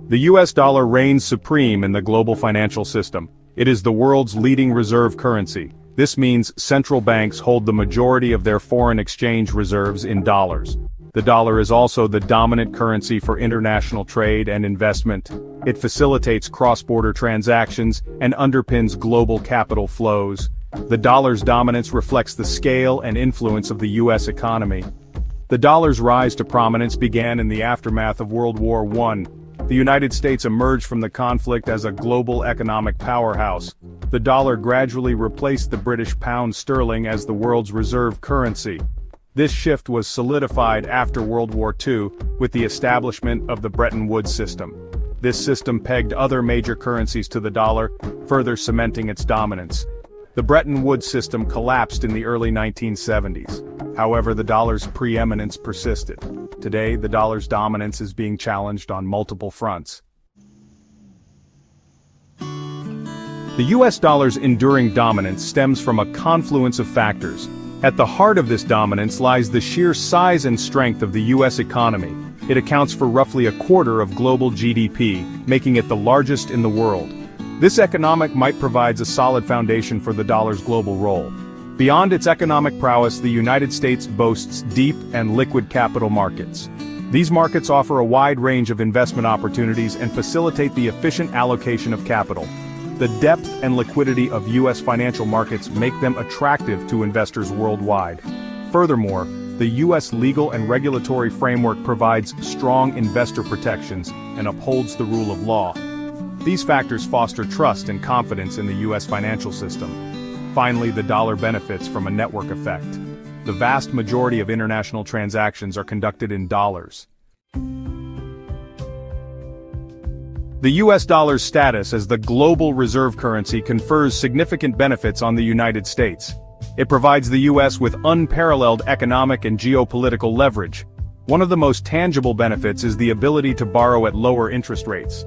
The US dollar reigns supreme in the global financial system. It is the world's leading reserve currency. This means central banks hold the majority of their foreign exchange reserves in dollars. The dollar is also the dominant currency for international trade and investment. It facilitates cross-border transactions and underpins global capital flows. The dollar's dominance reflects the scale and influence of the US economy. The dollar's rise to prominence began in the aftermath of World War I. The United States emerged from the conflict as a global economic powerhouse. The dollar gradually replaced the British pound sterling as the world's reserve currency. This shift was solidified after World War II with the establishment of the Bretton Woods system. This system pegged other major currencies to the dollar, further cementing its dominance. The Bretton Woods system collapsed in the early 1970s. However, the dollar's preeminence persisted. Today, the dollar's dominance is being challenged on multiple fronts. The US dollar's enduring dominance stems from a confluence of factors. At the heart of this dominance lies the sheer size and strength of the US economy. It accounts for roughly a quarter of global GDP, making it the largest in the world. This economic might provides a solid foundation for the dollar's global role. Beyond its economic prowess, the United States boasts deep and liquid capital markets. These markets offer a wide range of investment opportunities and facilitate the efficient allocation of capital. The depth and liquidity of U.S. financial markets make them attractive to investors worldwide. Furthermore, the U.S. legal and regulatory framework provides strong investor protections and upholds the rule of law. These factors foster trust and confidence in the U.S. financial system. Finally, the dollar benefits from a network effect. The vast majority of international transactions are conducted in dollars. The US dollar's status as the global reserve currency confers significant benefits on the United States. It provides the US with unparalleled economic and geopolitical leverage. One of the most tangible benefits is the ability to borrow at lower interest rates.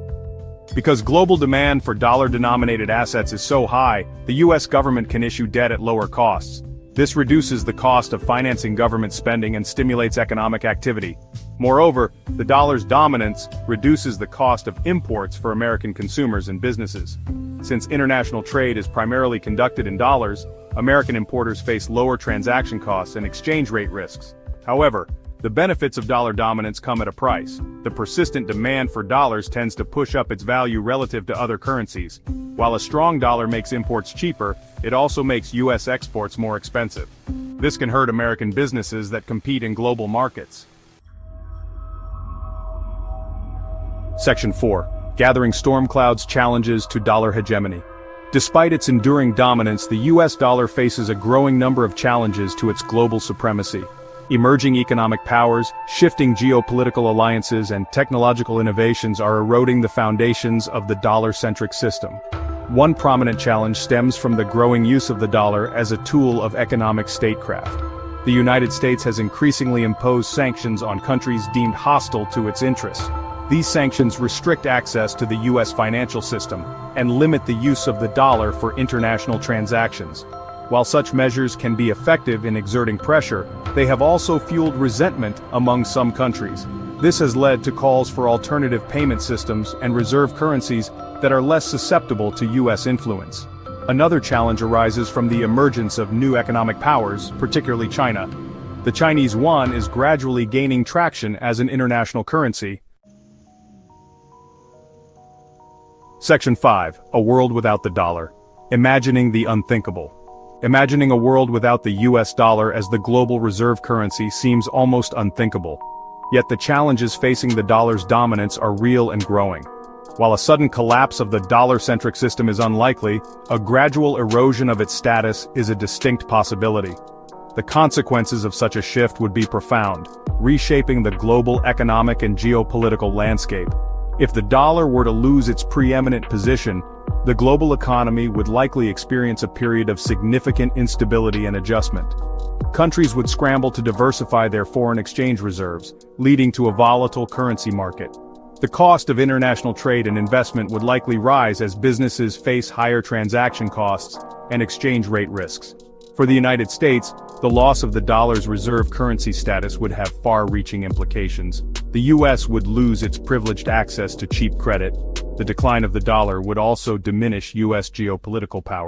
Because global demand for dollar-denominated assets is so high, the US government can issue debt at lower costs. This reduces the cost of financing government spending and stimulates economic activity. Moreover, the dollar's dominance reduces the cost of imports for American consumers and businesses. Since international trade is primarily conducted in dollars, American importers face lower transaction costs and exchange rate risks. However, the benefits of dollar dominance come at a price. The persistent demand for dollars tends to push up its value relative to other currencies. While a strong dollar makes imports cheaper, it also makes U.S. exports more expensive. This can hurt American businesses that compete in global markets. Section 4. Gathering storm clouds challenges to dollar hegemony. Despite its enduring dominance, the U.S. dollar faces a growing number of challenges to its global supremacy. Emerging economic powers, shifting geopolitical alliances, and technological innovations are eroding the foundations of the dollar-centric system. One prominent challenge stems from the growing use of the dollar as a tool of economic statecraft. The United States has increasingly imposed sanctions on countries deemed hostile to its interests. These sanctions restrict access to the U.S. financial system and limit the use of the dollar for international transactions. While such measures can be effective in exerting pressure, they have also fueled resentment among some countries. This has led to calls for alternative payment systems and reserve currencies that are less susceptible to U.S. influence. Another challenge arises from the emergence of new economic powers, particularly China. The Chinese yuan is gradually gaining traction as an international currency. Section 5. A world without the dollar. Imagining the unthinkable. Imagining a world without the US dollar as the global reserve currency seems almost unthinkable. Yet the challenges facing the dollar's dominance are real and growing. While a sudden collapse of the dollar-centric system is unlikely, a gradual erosion of its status is a distinct possibility. The consequences of such a shift would be profound, reshaping the global economic and geopolitical landscape. If the dollar were to lose its preeminent position, the global economy would likely experience a period of significant instability and adjustment. Countries would scramble to diversify their foreign exchange reserves, leading to a volatile currency market. The cost of international trade and investment would likely rise as businesses face higher transaction costs and exchange rate risks. For the United States, the loss of the dollar's reserve currency status would have far-reaching implications. The US would lose its privileged access to cheap credit. The decline of the dollar would also diminish US geopolitical power.